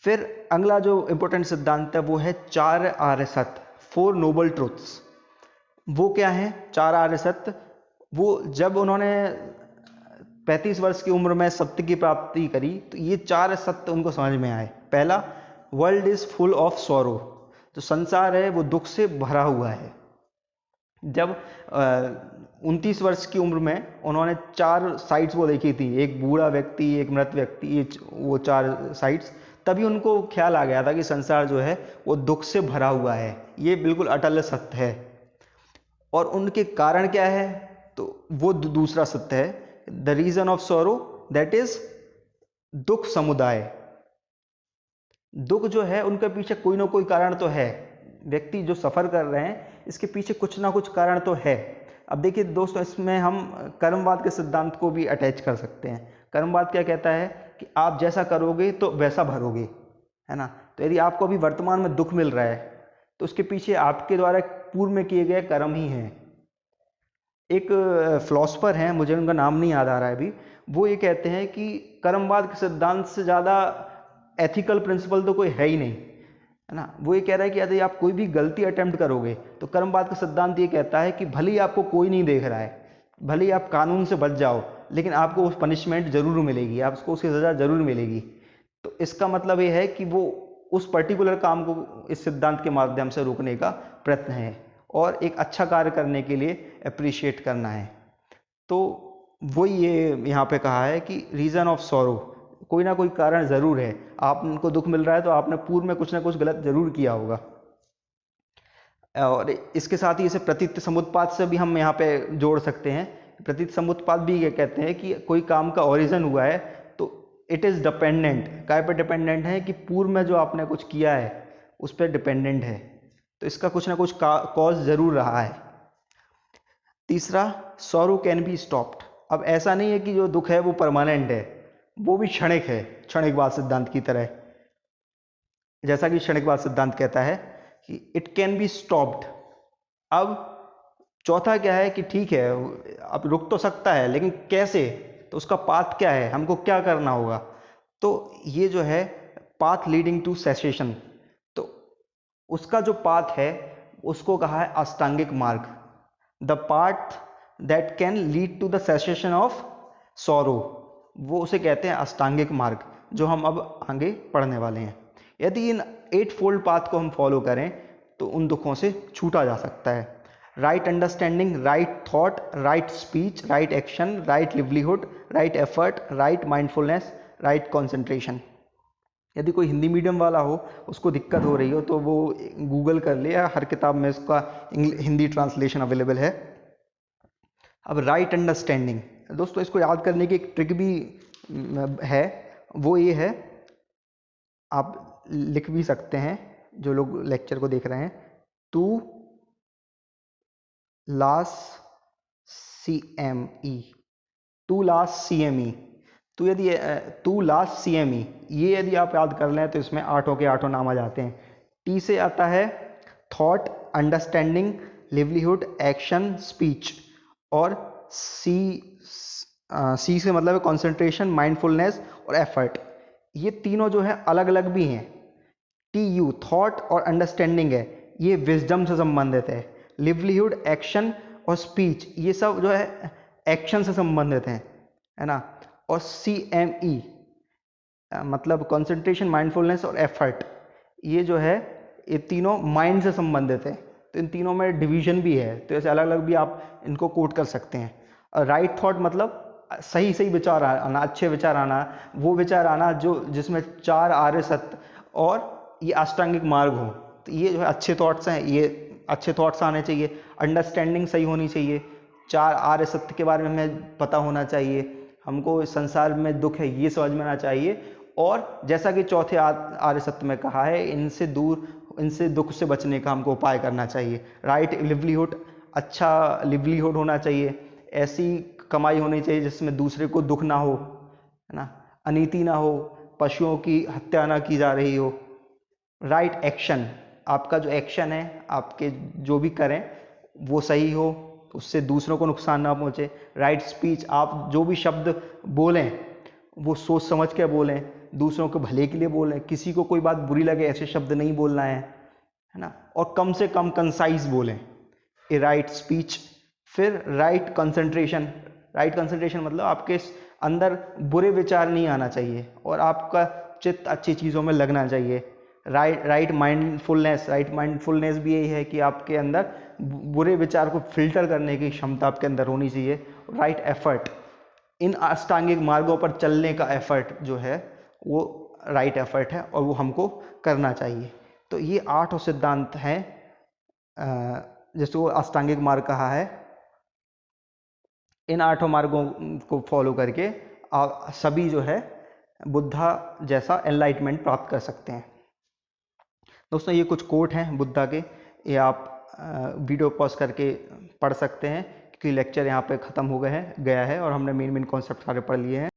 फिर अगला जो इंपॉर्टेंट सिद्धांत है वो है 4 आर्य सत्य, 4 नोबल ट्रुथ्स। वो क्या है 4 आर्य सत्य? वो जब उन्होंने 35 वर्ष की उम्र में सत्य की प्राप्ति करी तो ये 4 सत्य उनको समझ में आए। पहला, world is full of sorrow, जो संसार है वो दुख से भरा हुआ है। जब 29 वर्ष की उम्र में उन्होंने 4 साइट्स वो देखी थी, एक बूढ़ा व्यक्ति, एक मृत व्यक्ति, ये वो 4 साइट्स, तभी उनको ख्याल आ गया था कि संसार जो है वो दुख से भरा हुआ है। ये बिल्कुल अटल सत्य है। और उनके कारण क्या है? तो वो दूसरा सत्य है, the reason of sorrow that is दुख समुदाय। दुख जो है उनके पीछे कोई ना कोई कारण तो है। व्यक्ति जो सफर कर रहे हैं इसके पीछे कुछ ना कुछ कारण तो है। अब देखिए दोस्तों, इसमें हम कर्मवाद के सिद्धांत को भी अटैच कर सकते हैं। कर्मवाद क्या कहता है कि आप जैसा करोगे तो वैसा भरोगे, है ना। तो यदि आपको अभी वर्तमान में दुख मिल रहा है तो उसके पीछे आपके द्वारा पूर्व में किए गए कर्म ही हैं। एक फिलोसफर हैं, मुझे उनका नाम नहीं याद आ रहा है अभी, वो ये कहते हैं कि कर्मवाद के सिद्धांत से ज़्यादा एथिकल प्रिंसिपल तो कोई है ही नहीं, है ना। वो ये कह रहा है कि यदि आप कोई भी गलती अटेम्प्ट करोगे तो कर्मवाद का सिद्धांत ये कहता है कि भले ही आपको कोई नहीं देख रहा है, भले ही आप कानून से बच जाओ, लेकिन आपको उस पनिशमेंट जरूर मिलेगी, आपको उसकी सज़ा जरूर मिलेगी। तो इसका मतलब ये है कि वो उस पर्टिकुलर काम को इस सिद्धांत के माध्यम से रोकने का प्रयत्न है और एक अच्छा कार्य करने के लिए अप्रिशिएट करना है। तो वही ये यहाँ पे कहा है कि रीज़न ऑफ सॉरो, कोई ना कोई कारण ज़रूर है। आपको दुख मिल रहा है तो आपने पूर्व में कुछ ना कुछ गलत ज़रूर किया होगा। और इसके साथ ही इसे प्रतीत समुत्पाद से भी हम यहाँ पे जोड़ सकते हैं। प्रतीत समुत्पाद भी ये कहते हैं कि कोई काम का ओरिजिन हुआ है तो इट इज़ डिपेंडेंट, काय पे डिपेंडेंट है कि पूर्व में जो आपने कुछ किया है उस पर डिपेंडेंट है। तो इसका कुछ ना कुछ कॉज ज़रूर रहा है। तीसरा, सॉरो कैन बी स्टॉप्ड। अब ऐसा नहीं है कि जो दुख है वो परमानेंट है, वो भी क्षणिक है, क्षणिकवाद सिद्धांत की तरह। जैसा कि क्षणिकवाद सिद्धांत कहता है कि इट कैन बी स्टॉप्ड। अब चौथा क्या है कि ठीक है अब रुक तो सकता है, लेकिन कैसे? तो उसका पाथ क्या है, हमको क्या करना होगा? तो ये जो है पाथ लीडिंग टू सेसेशन, तो उसका जो पाथ है उसको कहा है अष्टांगिक मार्ग, the path that can lead to the cessation of sorrow, वो उसे कहते हैं अष्टांगिक मार्ग, जो हम अब आगे पढ़ने वाले हैं। यदि इन 8 फोल्ड पाथ को हम फॉलो करें तो उन दुखों से छूटा जा सकता है। Right understanding, right thought, right speech, right action, right livelihood, right effort, right mindfulness, right concentration. यदि कोई हिंदी मीडियम वाला हो, उसको दिक्कत हो रही हो, तो वो गूगल कर ले, या हर किताब में इसका हिंदी ट्रांसलेशन अवेलेबल है। अब राइट अंडरस्टैंडिंग, दोस्तों इसको याद करने की एक ट्रिक भी है, वो ये है, आप लिख भी सकते हैं जो लोग लेक्चर को देख रहे हैं, to last CME, to last CME। तो यदि टू लास्ट CME ये यदि आप याद कर लें तो इसमें 8 के 8 नाम आ जाते हैं। टी से आता है thought, understanding, livelihood, action, speech, और सी से मतलब है कॉन्सेंट्रेशन, माइंडफुलनेस और एफर्ट। ये तीनों जो है अलग अलग भी हैं। TU थॉट और अंडरस्टैंडिंग है, ये विजडम से संबंधित है। लिवलीहुड, एक्शन और स्पीच, ये सब जो है एक्शन से संबंधित हैं, है ना। और CME मतलब कंसंट्रेशन, माइंडफुलनेस और एफर्ट, ये जो है ये तीनों माइंड से संबंधित है। तो इन तीनों में डिवीजन भी है, तो ऐसे अलग अलग भी आप इनको कोट कर सकते हैं। राइट थॉट मतलब सही सही विचार आना, अच्छे विचार आना, वो विचार आना जो जिसमें 4 आर्य सत्य और ये अष्टांगिक मार्ग हो। तो ये जो है अच्छे थॉट्स हैं, ये अच्छे थॉट्स आने चाहिए। अंडरस्टैंडिंग सही होनी चाहिए, 4 आर्य सत्य के बारे में हमें पता होना चाहिए, हमको इस संसार में दुख है ये समझ में आना चाहिए। और जैसा कि चौथे आर्य सत्य में कहा है, इनसे दुख से बचने का हमको उपाय करना चाहिए। राइट लिवलीहुड, अच्छा लिवलीहुड होना चाहिए, ऐसी कमाई होनी चाहिए जिसमें दूसरे को दुख ना हो, है ना, अनीति ना हो, पशुओं की हत्या ना की जा रही हो। राइट एक्शन, आपका जो एक्शन है, आपके जो भी करें वो सही हो, उससे दूसरों को नुकसान ना पहुंचे। राइट स्पीच, आप जो भी शब्द बोलें वो सोच समझ के बोलें, दूसरों के भले के लिए बोल रहे हैं, किसी को कोई बात बुरी लगे ऐसे शब्द नहीं बोलना है ना, और कम से कम कंसाइज बोलें, ए राइट स्पीच। फिर राइट कंसंट्रेशन, राइट कंसंट्रेशन मतलब आपके अंदर बुरे विचार नहीं आना चाहिए और आपका चित्त अच्छी चीज़ों में लगना चाहिए। राइट माइंडफुलनेस, राइट माइंडफुलनेस भी यही है कि आपके अंदर बुरे विचार को फिल्टर करने की क्षमता आपके अंदर होनी चाहिए। राइट एफर्ट, इन अष्टांगिक मार्गों पर चलने का एफर्ट जो है वो राइट एफर्ट है और वो हमको करना चाहिए। तो ये 8 सिद्धांत हैं जिसको अष्टांगिक मार्ग कहा है। इन 8 मार्गों को फॉलो करके आप सभी जो है बुद्धा जैसा एनलाइटमेंट प्राप्त कर सकते हैं। दोस्तों ये कुछ कोट हैं बुद्धा के, ये आप वीडियो पॉज करके पढ़ सकते हैं क्योंकि लेक्चर यहाँ पे ख़त्म हो गया है और हमने मेन कॉन्सेप्ट सारे पढ़ लिए हैं।